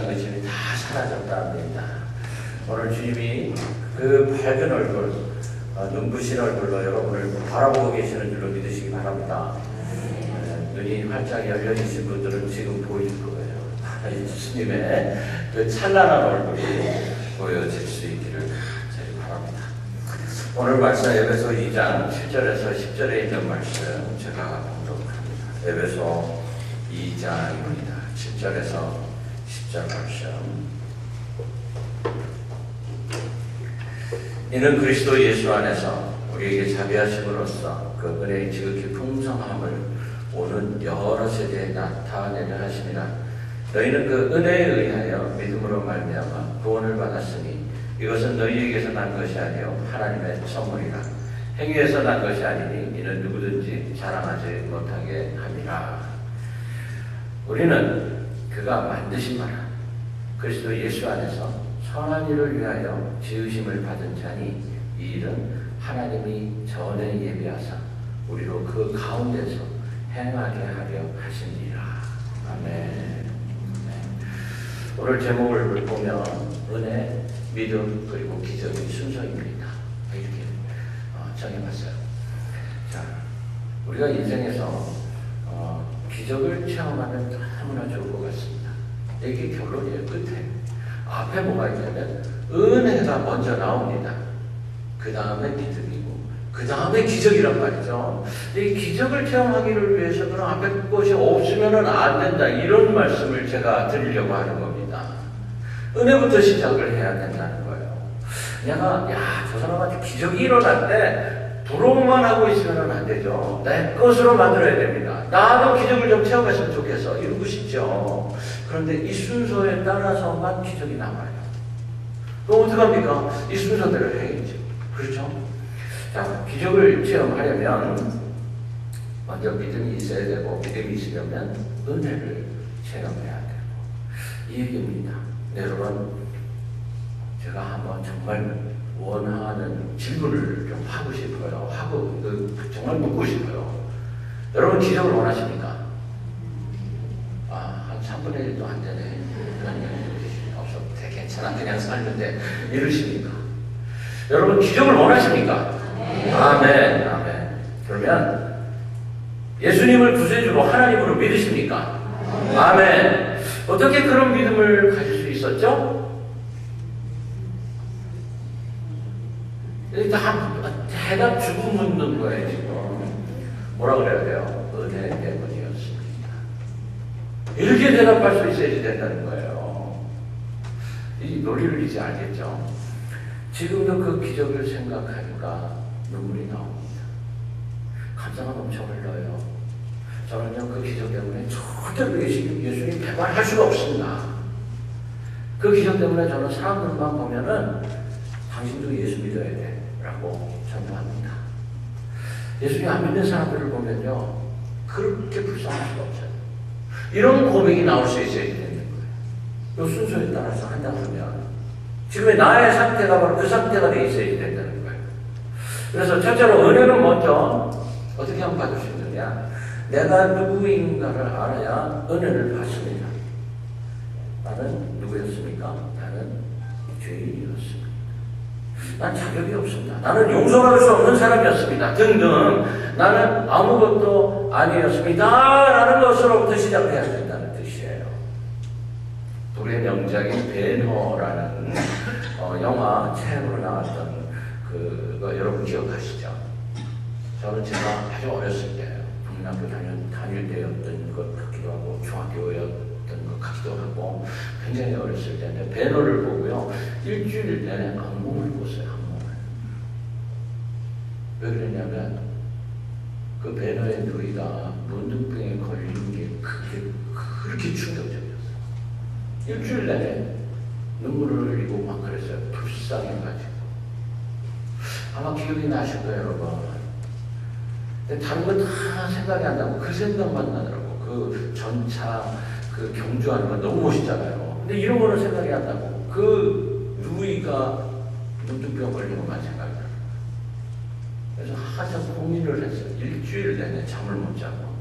그 짐이 다 사라졌답니다. 오늘 주님이 그 밝은 얼굴, 눈부신 얼굴로 여러분을 바라보고 계시는 줄로 믿으시기 바랍니다. 눈이 활짝 열려 계신 분들은 지금 보일 거예요. 예수님의 그 찬란한 얼굴이 보여질 수 있기를 간절히 바랍니다. 오늘 말씀 에베소 2장 7절에서 10절에 있는 말씀 제가 봉독합니다. 에베소 2장입니다. 7절에서 10절 말씀. 이는 그리스도 예수 안에서 우리에게 자비하심으로써 그 은혜의 지극히 풍성함을 오는 여러 세대에 나타내려 하심이라. 너희는 그 은혜에 의하여 믿음으로 말미암아 구원을 받았으니 이것은 너희에게서 난 것이 아니요 하나님의 선물이라. 행위에서 난 것이 아니니 이는 누구든지 자랑하지 못하게 함이라. 우리는 그가 만드신 바라 그리스도 예수 안에서 선한 일을 위하여 지으심을 받은 자니 이 일은 하나님이 전에 예비하사 우리로 그 가운데서 행하게 하려 하시니라. 아멘. 오늘 제목을 보면 은혜, 믿음, 그리고 기적의 순서입니다. 이렇게 정해봤어요. 자, 우리가 인생에서 기적을 체험하면 너무나 좋을 것 같습니다. 이게 결론이에요. 끝에 앞에 뭐가 있냐면 은혜가 먼저 나옵니다. 그 다음에 믿음이고 그 다음에 기적이란 말이죠. 이 기적을 체험하기를 위해서 그럼 앞에 것이 없으면 안 된다, 이런 말씀을 제가 드리려고 하는 겁니다. 은혜부터 시작을 해야 된다는 거예요. 내가 저 사람한테 기적이 일어났대 부러움만 하고 있으면 안 되죠. 내 것으로 만들어야 됩니다. 나도 기적을 좀 체험했으면 좋겠어, 이러고 싶죠. 그런데 이 순서에 따라서만 기적이 나와요. 그럼 어떡합니까? 이 순서대로 해야죠. 그렇죠? 자, 기적을 체험하려면 먼저 믿음이 있어야 되고, 믿음이 있으려면 은혜를 체험해야 되고, 이 얘기입니다. 여러분, 제가 한번 정말 원하는 질문을 좀 하고 싶어요. 정말 묻고 싶어요. 여러분, 기적을 원하십니까? 한 3분의 1도 안 되네. 없어. 괜찮아. 그냥 살는데 이러십니까? 여러분, 기적을 원하십니까? 아멘. 아멘. 그러면 예수님을 구세주로 하나님으로 믿으십니까? 아멘. 어떻게 그런 믿음을 가질 수 있었죠? 일단 대답 주고 묻는 거예요. 지금 뭐라 그래야 돼요? 은혜 때문이었습니다. 이렇게 대답할 수 있어야지 된다는 거예요. 이 논리를 이제 알겠죠? 지금도 그 기적을 생각하니까 눈물이 나옵니다. 감사가 넘쳐 흘러요. 저는요, 그 기적 때문에 절대로 예수님 배반할 수가 없습니다. 그 기적 때문에 저는 사람들만 보면은 당신도 예수 믿어야 돼 라고 전도합니다. 예수님 안 믿는 사람들을 보면요, 그렇게 불쌍할 수가 없어요. 이런 고백이 나올 수 있어야 되는 거예요. 이 순서에 따라서 한다 보면 지금의 나의 상태가 바로 그 상태가 돼 있어야 된다는 거예요. 그래서 첫째로 은혜는 먼저 어떻게 하면 받을 수 있느냐? 내가 누구인가를 알아야 은혜를 받습니다. 나는 누구였습니까? 나는 죄인이었습니다. 난 자격이 없습니다. 나는 용서받을 수 없는 사람이었습니다. 등등. 나는 아무것도 아니었습니다. 라는 것으로부터 시작해야 된다는 뜻이에요. 불의 명작인 벤허라는 영화 책으로 나왔던 그거 여러분 기억하시죠? 저는 제가 아주 어렸을 때 국민학교 다닐 때였던 것 같기도 하고 중학교였던 것 같기도 하고 굉장히 어렸을 때인데 벤허를 보고요, 일주일 내내 악몽을 꿨어요. 악몽을. 왜 그랬냐면 그 벤허의 누이가 문둥병에 걸린 게 그렇게 충격적이었어요. 일주일 내내 눈물을 흘리고 막 그랬어요. 불쌍해가지고. 아마 기억이 나실 거예요, 여러분. 근데 다른 거 다 생각이 안 나고 그 생각만 나더라고. 그 전차, 그 경주하는 건 너무 멋있잖아요. 근데 이런 거는 생각이 안 나고 그 누이가 문둥병 걸린 것만 생각이 나요. 그래서 한참 고민을 했어요. 일주일 내내 잠을 못 자고.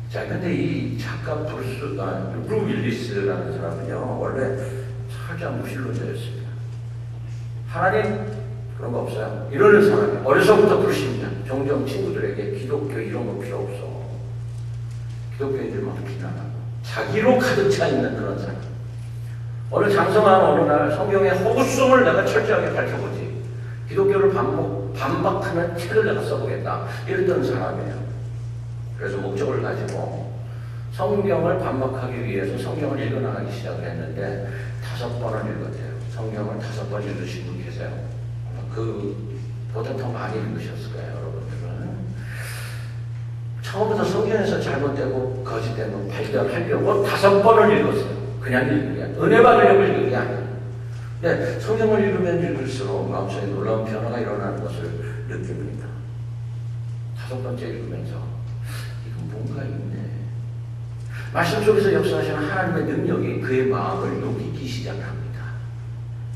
자, 근데 이 작가 루 윌리스라는 사람은요, 원래 살짝 무신론자였습니다. 하나님 그런 거 없어요. 이러는 사람이 어려서부터 불신자. 종종 친구들에게 기독교 이런 거 필요 없어. 기독교인들만 비난하고 자기로 가득 차 있는 그런 사람. 어느 장성한 어느 날 성경의 허구성을 내가 철저하게 밝혀보지. 기독교를 반박하는 책을 내가 써보겠다. 이랬던 사람이에요. 그래서 목적을 가지고 성경을 반박하기 위해서 성경을 읽어나가기 시작을 했는데 5번을 읽었대요. 성경을 5번 읽으신 분 계세요? 그보다 더 많이 읽으셨을 거예요, 여러분들은. 처음부터 성경에서 잘못되고 거짓된 거 발견하려고 5번을 읽었어요. 그냥 읽은 게 아니에요. 은혜 받으려고 읽은 게 아니에요. 근데 성경을 읽으면 읽을수록 마음속에 놀라운 변화가 일어나는 것을 느낍니다. 5번째 읽으면서 이건 뭔가 있네. 말씀 속에서 역사하시는 하나님의 능력이 그의 마음을 녹이기 시작합니다.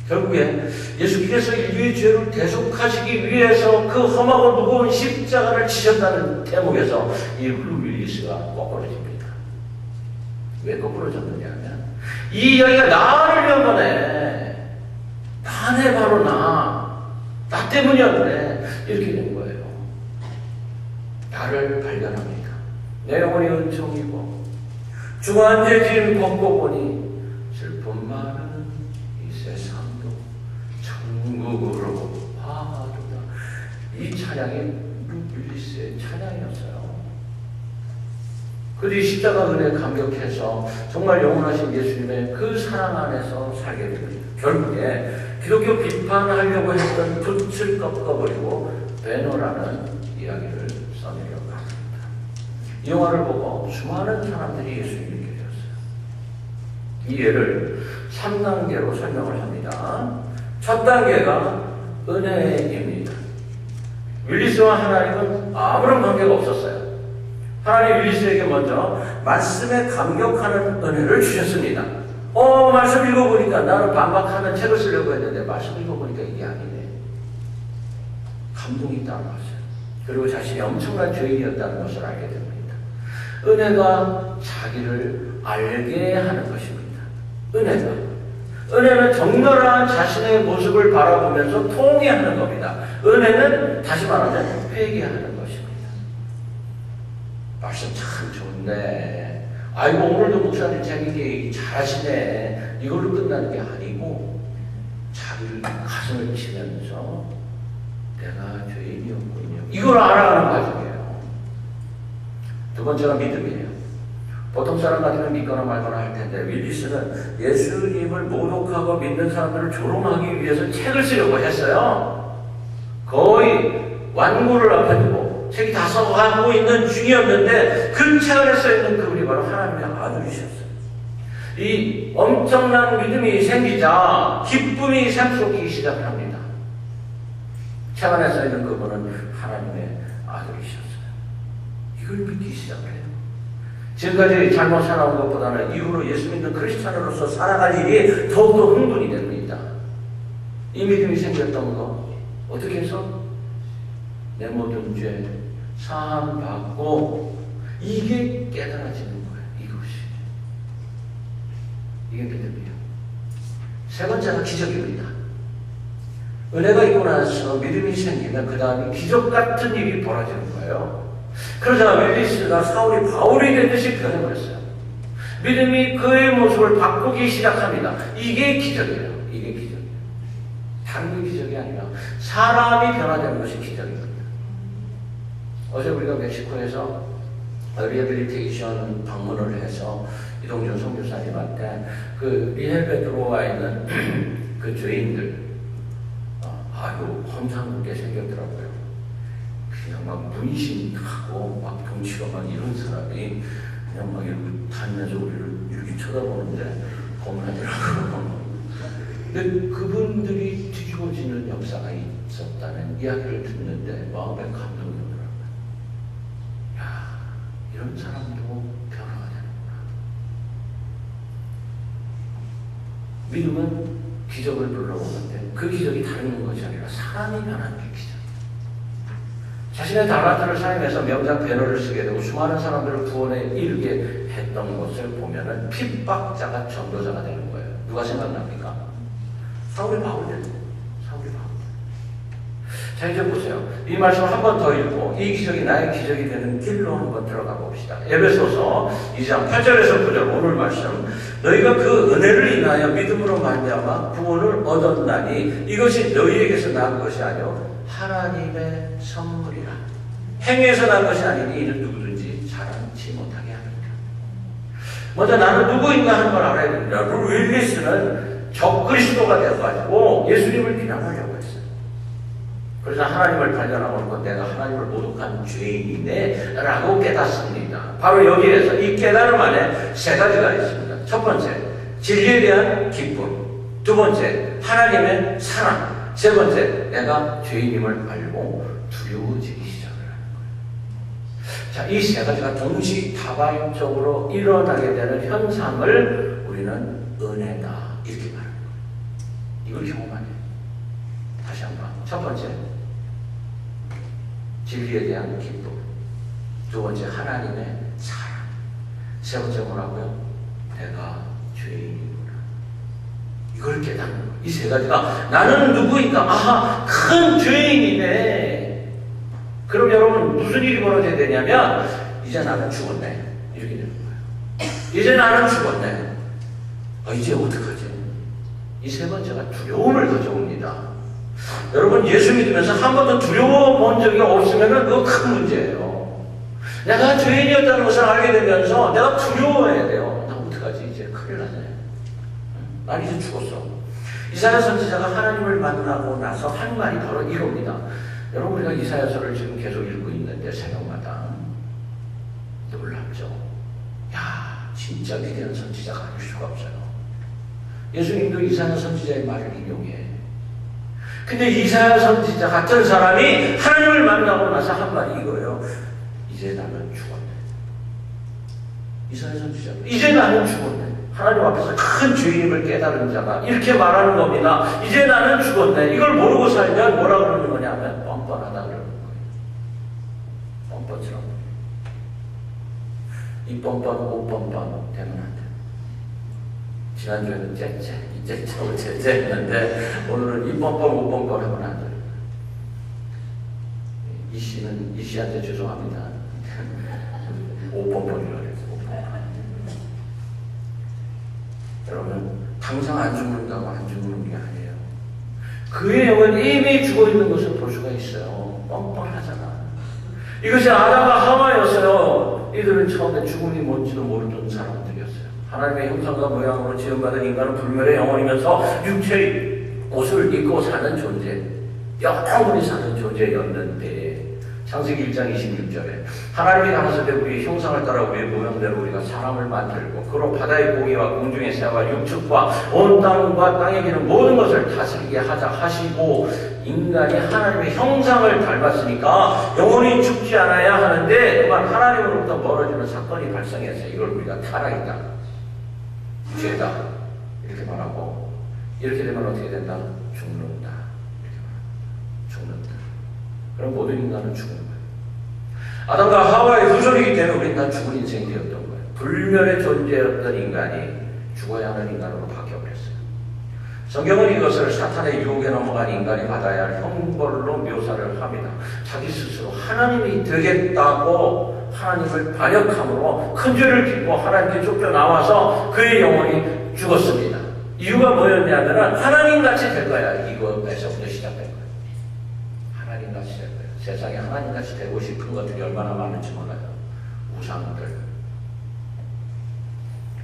결국에 예수께서 인류의 죄를 대속하시기 위해서 그 험하고 무거운 십자가를 지셨다는 대목에서 이 루 윌리스가 거꾸러집니다. 왜 거꾸러졌느냐면 이 이야기가 나를 위한 거네. 나네, 바로 나 때문이었네. 이렇게 된 거예요. 나를 발견합니다. 내 영혼이 은총이고 중한 죄짐 걷고 보니 슬픔 많은 이 세상도 천국으로 화두다. 이 찬양이 루 윌리스의 찬양이었어요. 그 뒤 십자가 은혜에 감격해서 정말 영원하신 예수님의 그 사랑 안에서 살게 됩니다. 결국에 기독교 비판하려고 했던 돛을 꺾어버리고 배너라는 이야기를 써내려고 합니다. 이 영화를 보고 수많은 사람들이 예수를 믿게 되었어요. 이 예를 3단계로 설명을 합니다. 첫 단계가 은혜입니다. 윌리스와 하나님은 아무런 관계가 없었어요. 하나님 윌리스에게 먼저 말씀에 감격하는 은혜를 주셨습니다. 말씀 읽어보니까 나는 반박하는 책을 쓰려고 했는데 말씀 읽어보니까 이게 아니네. 감동이 있다는 것을. 그리고 자신이 엄청난 죄인이었다는 것을 알게 됩니다. 은혜가 자기를 알게 하는 것입니다. 은혜는 적나라한 자신의 모습을 바라보면서 통회하는 겁니다. 은혜는 다시 말하면 회개하는 것입니다. 말씀 참 좋네. 아이고 오늘도 목사님 재밌게 잘하시네. 이걸로 끝나는 게 아니고 자기를 가슴을 치면서 내가 죄인이었군요. 이걸 알아가는 과정이에요. 두 번째가 믿음이에요. 보통 사람 같으면 믿거나 말거나 할 텐데 윌리스는 예수님을 모독하고 믿는 사람들을 조롱하기 위해서 책을 쓰려고 했어요. 거의 완고를 앞에 두고 책이 다 써가고 있는 중이었는데 그 책 안에 써있는 그분이 바로 하나님의 아들이셨어요. 이 엄청난 믿음이 생기자 기쁨이 샘솟기 시작합니다. 책 안에 써있는 그분은 하나님의 아들이셨어요. 이걸 믿기 시작해요. 지금까지 잘못 살아온 것보다는 이후로 예수 믿는 크리스찬으로서 살아갈 일이 더욱더 흥분이 됩니다. 이 믿음이 생겼던 거 어떻게 해서? 내 모든 죄 사함 받고 이게 깨달아지는 거예요. 이게 믿음이에요. 세 번째가 기적입니다. 은혜가 있고 나서 믿음이 생기면 그 다음에 기적 같은 일이 벌어지는 거예요. 그러자 윌리스가 사울이 바울이 되듯이 변해버렸어요. 믿음이 그의 모습을 바꾸기 시작합니다. 이게 기적이에요. 이게 기적이에요. 다른 게 기적이 아니라 사람이 변화되는 것이 기적입니다. 어제 우리가 멕시코에서 리해빌리테이션 방문을 해서 이동준 선교사님한테 그 리헬에 들어와 있는 그 죄인들 아주 험상궂게 생겼더라고요. 그냥 막 문신하고 막 덩치가 막 이런 사람이 그냥 막 이렇게 다니면서 우리를 이렇게 쳐다보는데 겁나더라고요. 근데 그분들이 뒤집어지는 역사가 있었다는 이야기를 듣는데 마음에 감동이 오더라고요. 야, 이런 사람도 변화가 되는구나. 믿음은 기적을 불러오는데 그 기적이 다른 것이 아니라 사람이 변하는 게 기적이에요. 자신의 달란트를 사용해서 명작 배너를 쓰게 되고 수많은 사람들을 구원에 이르게 했던 것을 보면은 핍박자가 전도자가 되는 거예요. 누가 생각납니까? 사울이 바울이에요. 사울이 바울. 자, 이제 보세요. 이 말씀을 한 번 더 읽고 이 기적이 나의 기적이 되는 길로 한번 들어가 봅시다. 에베소서 2장 8절에서 9절 오늘 말씀. 너희가 그 은혜를 인하여 믿음으로 말미암아 구원을 얻었나니 이것이 너희에게서 난 것이 아니요 하나님의 선물이라. 행위에서 난 것이 아니니 이는 누구든지 자랑치 못하게 합니다. 먼저 나는 누구인가 하는 걸 알아야 됩니다. 룰 윌리스는 적그리스도가 되어가지고 예수님을 비난하려고 했어요. 그래서 하나님을 발견하고 내가 하나님을 모독한 죄인이네 라고 깨닫습니다. 바로 여기에서 이 깨달음 안에 세 가지가 있습니다. 첫 번째, 진리에 대한 기쁨. 두 번째, 하나님의 사랑. 세 번째, 내가 죄인임을 알고 두려워지기 시작을 하는 거예요. 자, 이 세 가지가 동시다발적으로 일어나게 되는 현상을 우리는 은혜다 이렇게 말합니다. 이걸 경험하네. 다시 한번. 첫 번째, 진리에 대한 기쁨. 두 번째, 하나님의 사랑. 세 번째 뭐라고요? 내가 죄인이구나. 이걸 깨닫는 거예요. 이 세 가지가 나는 누구인가? 아하, 큰 죄인이네. 그럼 여러분 무슨 일이 벌어져야 되냐면 이제 나는 죽었네. 이렇게 되는 거예요. 이제 나는 죽었네. 이제 어떡하지? 이 세 번째가 두려움을 가져옵니다. 여러분 예수 믿으면서 한 번도 두려워 본 적이 없으면 그거 큰 문제예요. 내가 죄인이었다는 것을 알게 되면서 내가 두려워해야 돼요. 나 어떡하지? 이제 큰일 나네. 난 이제 죽었어. 이사야 선지자가 하나님을 만나고 나서 한 말이 바로 이겁니다. 여러분 우리가 이사야서를 지금 계속 읽고 있는데 새벽마다 놀랍죠? 야, 진짜 위대한 선지자가 아닐 수가 없어요. 예수님도 이사야 선지자의 말을 인용해. 근데 이사야 선지자 같은 사람이 하나님을 만나고 나서 한 말이 이거예요. 이제 나는 죽었네. 이사야 선지자 이제 나는 죽었네. 하나님 앞에서 큰 죄인임을 깨달은 자가 이렇게 말하는 겁니다. 이제 나는 죽었네. 이걸 모르고 살면 뭐라 그러는 거냐면 뻔뻔하다 그러는 거예요. 뻔뻔처럼. 이 뻔뻔, 오 뻔뻔 되면 안 돼요. 지난주에는 째째, 이 째째하고 째째 했는데 오늘은 이 뻔뻔, 오 뻔뻔 하면 안 돼요. 이 씨한테 죄송합니다. 오 뻔뻔이라고 그랬어요. 여러분 당장 안 죽는다고 안 죽는 게 아니에요. 그의 영은 이미 죽어 있는 것을 볼 수가 있어요. 뻔뻔하잖아. 이것이 아담과 하와였어요. 이들은 처음에 죽음이 뭔지도 모르던 사람들이었어요. 하나님의 형상과 모양으로 지음받은 인간은 불멸의 영혼이면서 육체의 옷을 입고 사는 존재, 영원히 사는 존재였는데 창세기 1장 26절에 하나님이 가라사대 우리의 형상을 따라 우리의 모형대로 우리가 사람을 만들고 그로 바다의 고기와 공중의 새와 육축과 온 땅과 땅에 기는 모든 것을 다스리게 하자 하시고 인간이 하나님의 형상을 닮았으니까 영원히 죽지 않아야 하는데 그만 하나님으로부터 멀어지는 사건이 발생해서 이걸 우리가 타락이다, 죄다 이렇게 말하고 이렇게 되면 어떻게 된다? 죽는다 이렇게 말합니다. 죽는다. 그럼 모든 인간은 죽는 거예요. 아담과 하와의 후손이기 때문에 우리는 다 죽은 인생이 되었던 거예요. 불멸의 존재였던 인간이 죽어야 하는 인간으로 바뀌어버렸어요. 성경은 이것을 사탄의 유혹에 넘어간 인간이 받아야 할 형벌로 묘사를 합니다. 자기 스스로 하나님이 되겠다고 하나님을 반역함으로 큰 죄를 짓고 하나님께 쫓겨나와서 그의 영혼이 죽었습니다. 이유가 뭐였냐면 하나님같이 될 거야. 이것에서부터 시작된 거예요. 하나님같이 될 거예요. 세상에 하나님같이 되고 싶은 것들이 얼마나 많은지 몰라요. 우상들.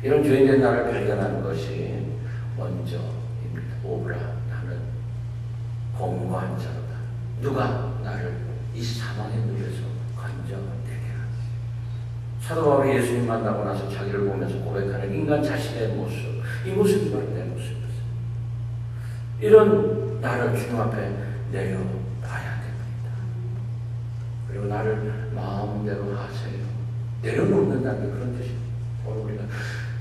이런 죄인된 나를 발견하는 것이 먼저입니다. 오브라, 나는 공고한 자로다. 누가 나를 이 사망의 눈에서 건져내게 하지. 사도 바울이 예수님 만나고 나서 자기를 보면서 고백하는 인간 자신의 모습, 이 모습이 바로 내 모습이었어요. 이런 나를 주님 앞에 내려봐야 됩니다. 그리고 나를 마음대로 하세요. 내려놓는다는 게 그런 뜻입니다. 오늘 우리가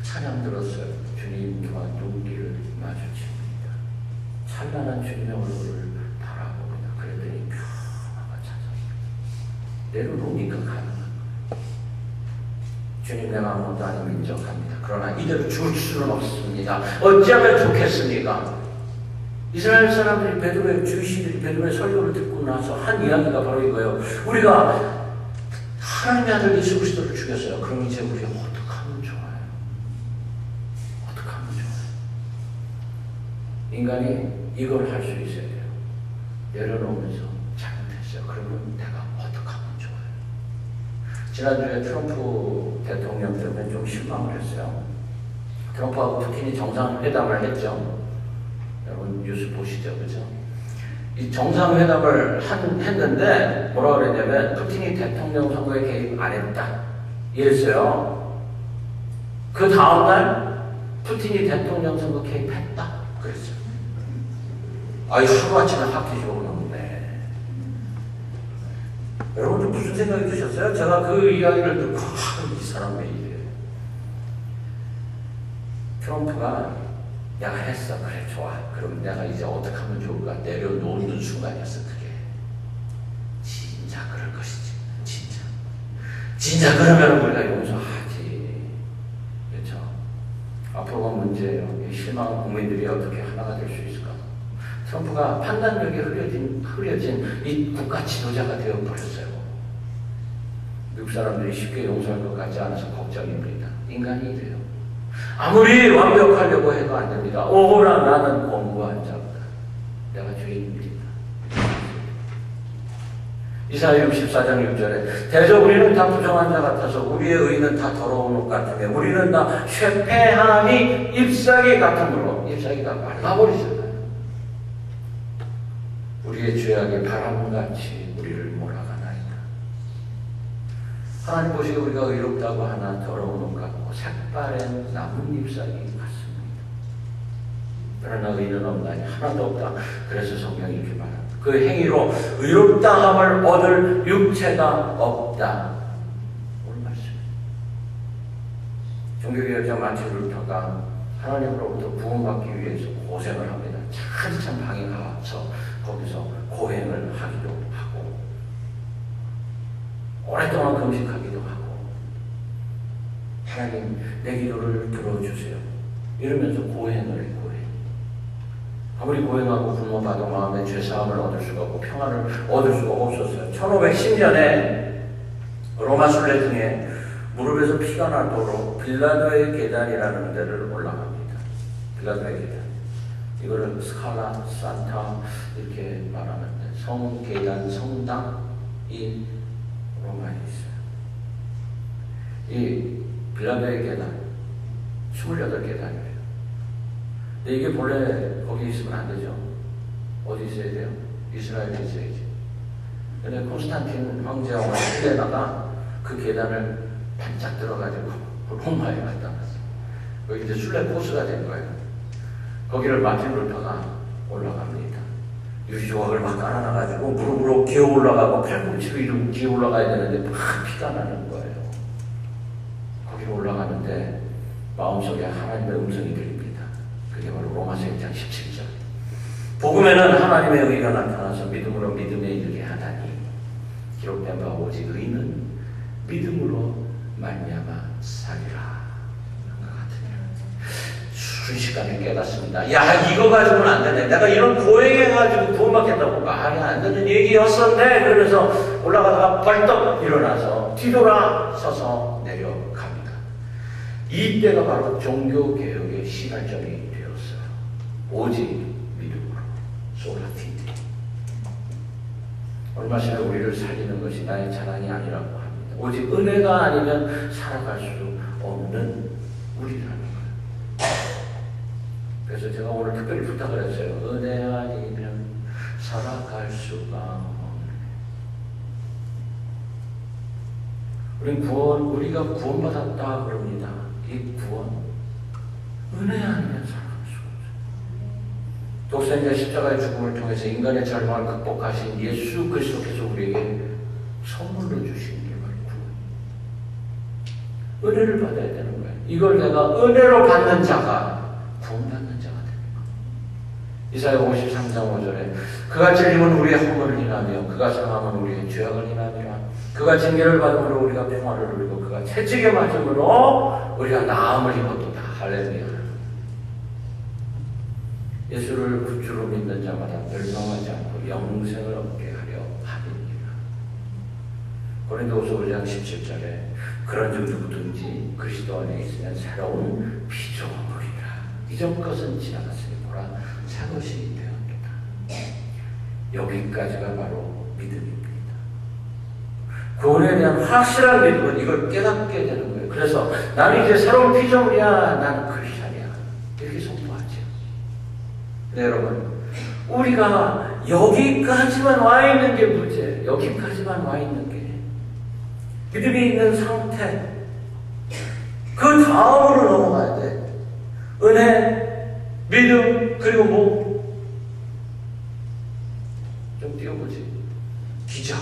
찬양 들었어요. 주님과 눈길을 마주칩니다. 찬란한 주님의 얼굴을 바라봅니다. 그랬더니 평화가 찾아옵니다. 내려놓으니까 가능한 거예요. 주님, 내가 아무것도 아니면 인정합니다. 그러나 이대로 죽을 수는 없습니다. 어찌하면 좋겠습니까? 이스라엘 사람들이 베드로의 주이시들이 베드로의 설교를 듣고 나서 한 이야기가 바로 이거예요. 우리가 하나님의 아들 예수 그리스도를 죽였어요. 그럼 이제 우리가 어떻게 하면 좋아요? 어떻게 하면 좋아요? 인간이 이걸 할 수 있어야 돼요. 내려놓으면서 잘못했어요. 그러면 내가 어떻게 하면 좋아요? 지난주에 트럼프 대통령 때문에 좀 실망을 했어요. 트럼프하고 푸틴이 정상회담을 했죠. 여러분 뉴스 보시죠, 그죠? 이 정상회담을 했는데 뭐라 그랬냐면 푸틴이 대통령 선거에 개입 안 했다 이랬어요. 그 다음날 푸틴이 대통령 선거 개입했다 그랬어요. 아이 하루아침에 확 뒤집어 놓네. 여러분들 무슨 생각이 드셨어요? 제가 그 이야기를 듣고 이 사람 왜 이래? 트럼프가 내가 했어. 그래 좋아. 그럼 내가 이제 어떻게 하면 좋을까? 내려놓는 순간이었어. 그게 진짜 그럴 것이지. 진짜 그러면 우리가 용서하지. 그렇죠? 앞으로가 문제예요. 실망한 국민들이 어떻게 하나가 될 수 있을까? 트럼프가 판단력이 흐려진 이 국가 지도자가 되어버렸어요. 미국 사람들이 쉽게 용서할 것 같지 않아서 걱정입니다. 인간이 이래요. 아무리 완벽하려고 해도 안 됩니다. 오호라 나는 공부한 자보다 내가 죄인입니다. 이사야 64장 6절에 대저 우리는 다 부정한 자 같아서 우리의 의는 다 더러운 옷 같으며 우리는 다 쇠폐함이 잎사귀 같으므로 잎사귀가 말라버리잖아요. 우리의 죄악이 바람같이 우리를 몰아가나이다. 하나님 보시기에 우리가 의롭다고 하나 더러운 옷 같고 색바랜 나뭇잎사귀 같습니다. 그러나 의는 없나니 하나도 없다. 그래서 성경이 이렇게 말합니다. 그 행위로 의롭다함을 얻을 육체가 없다. 오늘 말씀입니다. 종교개혁자 마틴 루터가 하나님으로부터 구원받기 위해서 고생을 합니다. 한참 방에 가서 거기서 고행을 하기도 하고 오랫동안 금식하기도 하고 하나님 내 기도를 들어주세요 이러면서 고행을 해요. 아무리 고행하고 굶어봐도 마음의 죄사함을 얻을 수가 없고 평안을 얻을 수가 없었어요. 1510년에 로마 순례 중에 무릎에서 피가 나도록 빌라도의 계단이라는 데를 올라갑니다. 빌라도의 계단. 이거를 스칼라 산타 이렇게 말하는데 성계단 성당이 로마에 있어요. 이 빌라도의 계단 28계단이에요. 근데 이게 본래 거기 있으면 안 되죠. 어디 있어야 돼요? 이스라엘에 있어야지. 근데 콘스탄틴 황제와 시대에다가 그 계단을 반짝 들어가지고 로마에 갖다 놨어요. 거기 이제 순례 코스가 된 거예요. 거기를 마틴 루터가 올라갑니다. 유리조각을 막 깔아놔가지고 무릎으로 기어 올라가고 팔꿈치로 이렇게 기어 올라가야 되는데 막 피가 나는 거예요. 거기로 올라가는데 마음속에 하나님의 음성이 들립니다. 그게 바로 로마서 1장 17절. 복음에는 하나님의 의가 나타나서 믿음으로 믿음에 이르게 하다니 기록된 바 오직 의는 믿음으로 말미암아 살리라. 순식간에 깨닫습니다. 야 이거 가지고는 안 되네. 내가 이런 고행해가지고 구원받겠다고 말이 안 되는 얘기였었네. 그러면서 올라가다가 벌떡 일어나서 뒤돌아 서서 내려갑니다. 이때가 바로 종교개혁의 시발점이 되었어요. 오직 믿음으로 솔라티디. 얼마 전에 우리를 살리는 것이 나의 자랑이 아니라고 합니다. 오직 은혜가 아니면 살아갈 수 없는 우리라는 거예요. 그래서 제가 오늘 특별히 부탁을 했어요. 은혜 아니면 살아갈 수가 없네. 우리가 구원받았다 그럽니다. 이 구원, 은혜 아니면 살아갈 수가 없어요. 독생자 십자가의 죽음을 통해서 인간의 절망을 극복하신 예수 그리스도께서 우리에게 선물로 주신 게 바로 구원. 은혜를 받아야 되는 거예요. 이걸 내가 은혜로 받는 자가 구원받는 자가 됩니다. 이사야 53장 5절에 그가 찔림은 우리의 허물을 인하며 그가 상함은 우리의 죄악을 인하니라. 그가 징계를 받음으로 우리가 평화를 누리고 그가 채찍에 맞음으로 우리가 나음을 입었도다. 할렐루야. 예수를 구주로 믿는 자마다 멸망하지 않고 영생을 얻게 하려 함이니라. 고린도후서 5장 17절에 그런 중 누구든지 그리스도 안에 있으면 새로운 피조물이라. 이전 것은 지나갔으니 보라 새 것이 되었도다. 여기까지가 바로 믿음입니다. 구원에 대한 확실한 믿음은 이걸 깨닫게 되는 거예요. 그래서 나는 이제 새로운 피조물이야. 나는 크리스찬이야. 이렇게 선포하죠. 네, 여러분, 우리가 여기까지만 와 있는 게 문제예요. 여기까지만 와 있는 게 믿음이 있는 상태. 그 다음으로 넘어가야 돼. 은혜, 믿음, 그리고 뭐? 좀 띄워보지. 기적.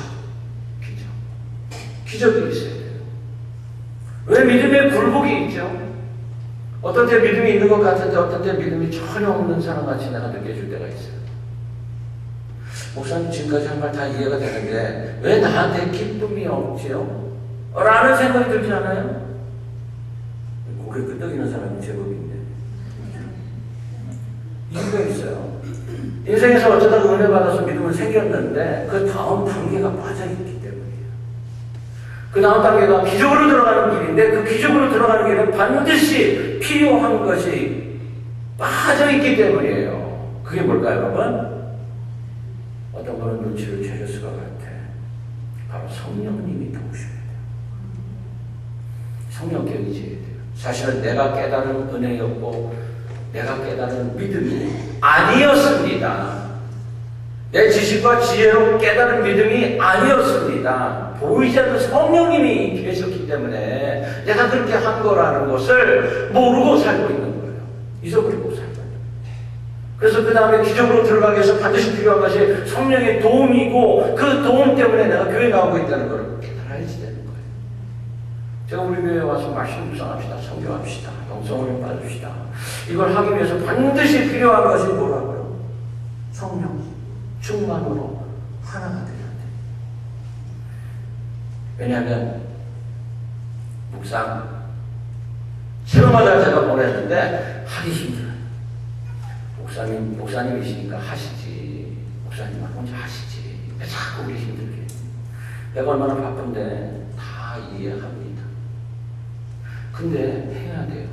기적이 있어야 돼요. 왜 믿음에 굴복이 있죠? 어떤 때 믿음이 있는 것 같은데 어떤 때 믿음이 전혀 없는 사람같이 내가 느껴질 때가 있어요. 목사님 지금까지 한 말 다 이해가 되는데 왜 나한테 기쁨이 없지요? 라는 생각이 들지 않아요? 고개 끄덕이는 사람이 제법인데 이유가 있어요. 인생에서 어쩌다가 은혜 받아서 믿음은 생겼는데 그 다음 단계가 빠져있기 때문이에요. 그 다음 단계가 기적으로 들어가는 길인데 그 기적으로 들어가는 길은 반드시 필요한 것이 빠져있기 때문이에요. 그게 뭘까요, 여러분? 어떤 분은 눈치를 채실 수가 같아. 바로 성령님이 도우셔야 돼요. 성령께 의지해야 돼요. 사실은 내가 깨달은 은혜였고 내가 깨달은 믿음이 아니었습니다. 내 지식과 지혜로 깨달은 믿음이 아니었습니다. 보이지 않는 성령님이 계셨기 때문에 내가 그렇게 한 거라는 것을 모르고 살고 있는 거예요. 잊어버리고 살고 있는 거예요. 그래서 그 다음에 기적으로 들어가기 위해서 반드시 필요한 것이 성령의 도움이고 그 도움 때문에 내가 교회 나오고 있다는 걸 깨달아야지 되는 거예요. 제가 우리 교회에 와서 말씀 묵상합시다. 성교합시다. 영성을 받읍시다. 이걸 하기 위해서 반드시 필요한 것이 뭐라고요? 성령. 충만으로 하나가 되어야 돼. 왜냐하면 묵상 체험마다 제가 보냈는데 하기 힘들어요. 목사님이시니까 하시지. 목사님은 혼자 하시지. 왜 자꾸 우리 힘들게. 내가 얼마나 바쁜데 다 이해합니다. 근데 해야 돼요.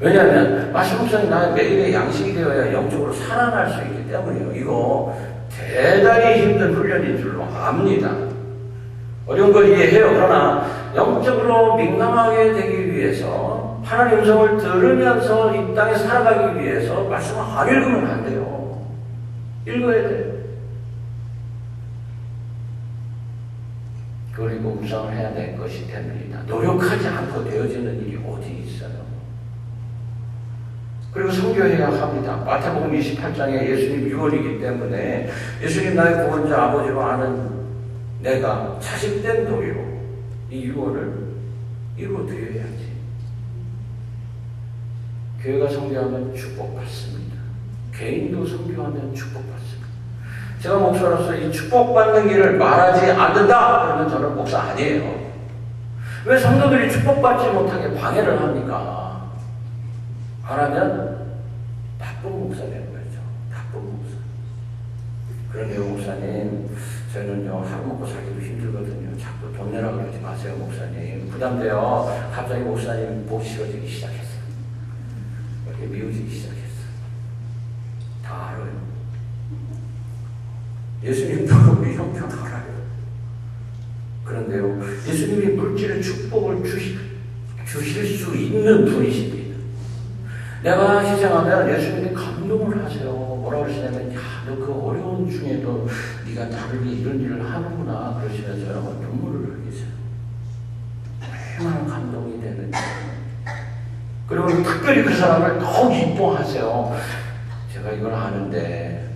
왜냐하면 말씀 묵상이 나의 매일의 양식이 되어야 영적으로 살아날 수 있기 때문이에요. 이거 대단히 힘든 훈련인 줄로 압니다. 어려운 걸 이해해요. 그러나 영적으로 민감하게 되기 위해서 하나님 음성을 들으면서 이 땅에 살아가기 위해서 말씀을 안 읽으면 안 돼요. 읽어야 돼요. 그리고 묵상을 해야 될 것이 됩니다. 노력하지 않고 되어지는 일이 어디 있어요? 그리고 선교해야 합니다. 마태복음 28장에 예수님 유언이기 때문에 예수님 나의 구원자 아버지로 아는 내가 자식된 도리로 이 유언을 이루어드려야지. 교회가 선교하면 축복받습니다. 개인도 선교하면 축복받습니다. 제가 목사로서 이 축복받는 길을 말하지 않는다 그러면 저는 목사 아니에요. 왜 성도들이 축복받지 못하게 방해를 합니까? 안 하면 나쁜 목사 되는 거죠. 나쁜 목사. 그런데요, 목사님, 저는요, 하루 먹고 살기도 힘들거든요. 자꾸 돈 내라 그러지 마세요, 목사님. 부담돼요. 갑자기 목사님 목 싫어지기 시작했어요. 이렇게 미워지기 시작했어요. 다 알아요. 예수님도 우리 형편 알아요. 그런데요, 예수님이 물질의 축복을 주실 수 있는 분이십니다. 내가 희생하면 예수님이 감동을 하세요. 뭐라고 그러시냐면, 야, 너 그 어려운 중에도 네가 나를 위해 이런 일을 하는구나. 그러시면서 여러분 눈물을 흘리세요. 얼마나 감동이 되는지. 그리고 특별히 그 사람을 더욱 이뻐하세요. 제가 이걸 아는데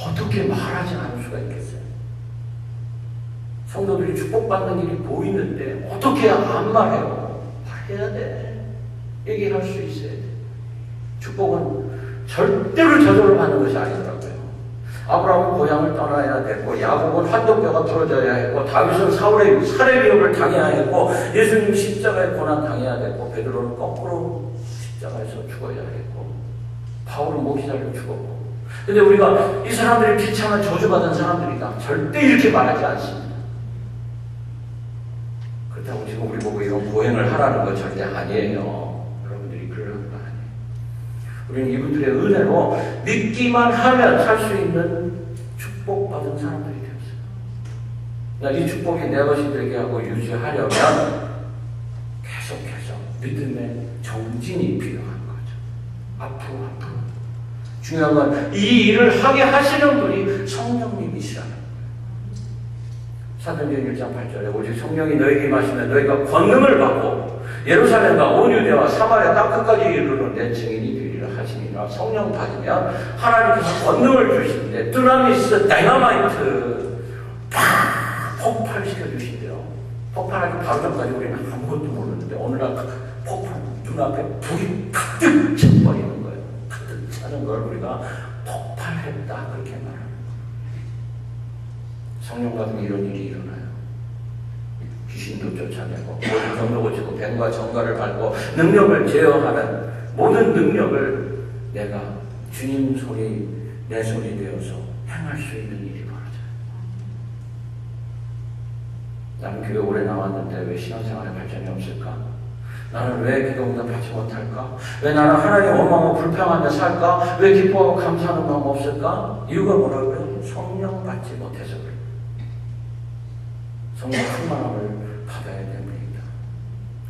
어떻게 말하지 않을 수가 있겠어요? 성도들이 축복받는 일이 보이는데 어떻게 안 말해요? 말해야 돼. 얘기할 수 있어야 돼. 축복은 절대로 저절로 하는 것이 아니더라고요. 아브라함은 고향을 떠나야 됐고, 야곱은 환도뼈가 부러져야 했고, 다윗은 사울의 살해 위협을 당해야 했고, 예수님 십자가의 고난 당해야 됐고, 베드로는 거꾸로 십자가에서 죽어야 했고, 바울은 목이 잘려 죽었고. 근데 우리가 이 사람들이 비참한 저주받은 사람들이다, 절대 이렇게 말하지 않습니다. 그렇다고 지금 우리 보고 이런 고행을 하라는 건 절대 아니에요. 여러분들이 그러는 거 아니에요. 우리는 이분들의 은혜로 믿기만 하면 살 수 있는 축복받은 사람들이 되었어요. 이 축복이 내 것이 되게 하고 유지하려면 계속해서 믿음의 정진이 필요한 거죠. 앞으로. 중요한 건 이 일을 하게 하시는 분이 성령님이시라는 거예요. 사도행전 1장 8절에 오직 성령이 너에게 임하시면 너희가 권능을 받고 예루살렘과 온 유대와 사마리아 땅 끝까지 이르는 내 증인이 되리라 하시니라. 성령 받으면 하나님께서 권능을 주시는데 두나미스 다이너마이트 팍 폭발시켜 주신대요. 폭발하기 바로 전까지 우리는 아무것도 모르는데 어느 날 폭발 눈앞에 불이 가득 차버리는 거예요. 가득 차는 걸 우리가 폭발했다 그렇게 말합니다. 성령 받으면 이런 일이 일어나요. 귀신도 쫓아내고 모든 병도 고치고 뱀과 정갈을 밟고 능력을 제어하는 모든 능력을 내가 주님 소리 내 소리 되어서 행할 수 있는 일이 벌어져요. 나는 교회 오래 나왔는데 왜 신앙생활에 발전이 없을까? 나는 왜 기도 응답 받지 못할까? 왜 나는 하나님 원망하고 불평하며 살까? 왜 기뻐하고 감사하는 마음 없을까? 이유가 뭐라고요? 성령 받지 못해서 그래요. 성령 충만함을 받아야 됩니다.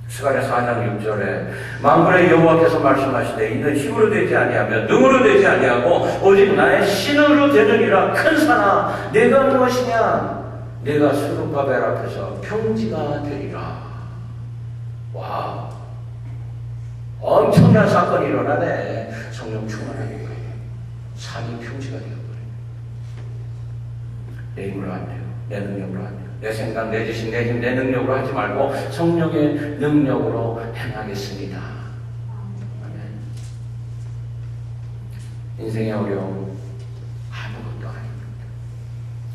스가랴 4장 6절에 만군의 여호와께서 말씀하시되 이는 힘으로 되지 아니하며 능으로 되지 아니하고 오직 나의 신으로 되느니라. 큰 산아 내가 무엇이냐? 내가 스룹바벨 앞에서 평지가 되리라. 와, 엄청난 사건이 일어나네. 성령 충만하니까 산이 평지가 되어버려요. 내 힘으로 안 돼요. 내 능력으로 안 돼요. 내 생각, 내 지식, 내 힘, 내 능력으로 하지 말고 성령의 능력으로 행하겠습니다. 아멘. 인생의 어려움 아무것도 아닙니다.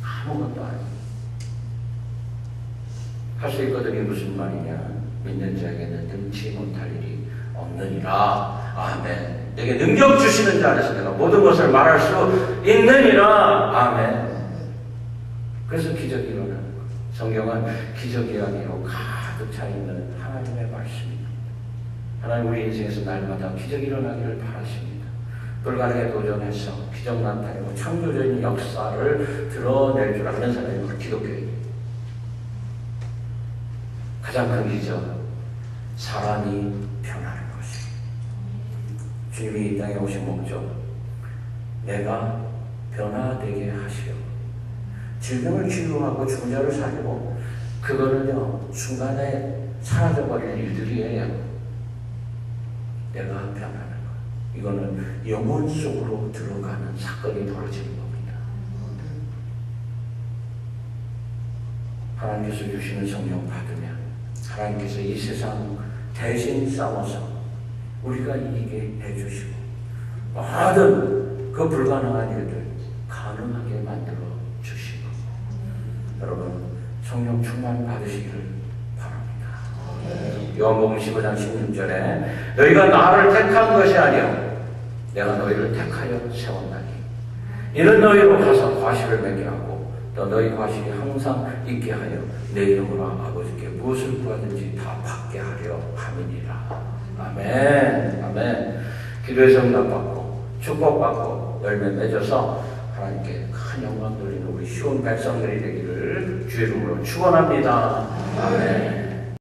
아무것도 아닙니다. 할 수 있거든요. 무슨 말이냐? 믿는 자에게는 능치 못할 일이 없느니라. 아멘. 내게 능력 주시는 자 안에서 내가 모든 것을 말할 수 있느니라. 아멘. 그래서 기적이 일어나는 거예요. 성경은 기적 이야기로 가득 차 있는 하나님의 말씀입니다. 하나님 우리 인생에서 날마다 기적이 일어나기를 바라십니다. 불가능에 도전해서 기적 나타내고 창조적인 역사를 드러낼 줄 아는 사람이 바로 기독교입니다. 가장 큰 기적, 사람이 변하는 것입니다. 주님이 이 땅에 오신 목적, 내가 변화되게 하시려 질병을 치료하고 죽은 자를 살리고, 그거는요 순간에 사라져버릴 일들이에요. 내가 변하는 것, 이거는 영혼 속으로 들어가는 사건이 벌어지는 겁니다. 하나님께서 주시는 성령 받으면 하나님께서 이 세상 대신 싸워서 우리가 이기게 해주시고 모든 그 불가능한 일들 가능하게 만들어 주시고, 여러분 성령 충만 받으시기를 바랍니다. 요한복음 15장 16절에 너희가 나를 택한 것이 아니요 내가 너희를 택하여 세웠나니 이는 너희로 가서 과실을 맺게 하고 또 너희 과실이 항상 있게 하여 내 이름으로 아버지께 무엇을 구하든지 다 받게 하려 함이니라. 아멘. 아멘. 기도의 응답받고 축복받고 열매 맺어서 하나님께 큰 영광 돌리는 우리 쉬운 백성들이 되기를 주의 이름으로 축원합니다. 아멘.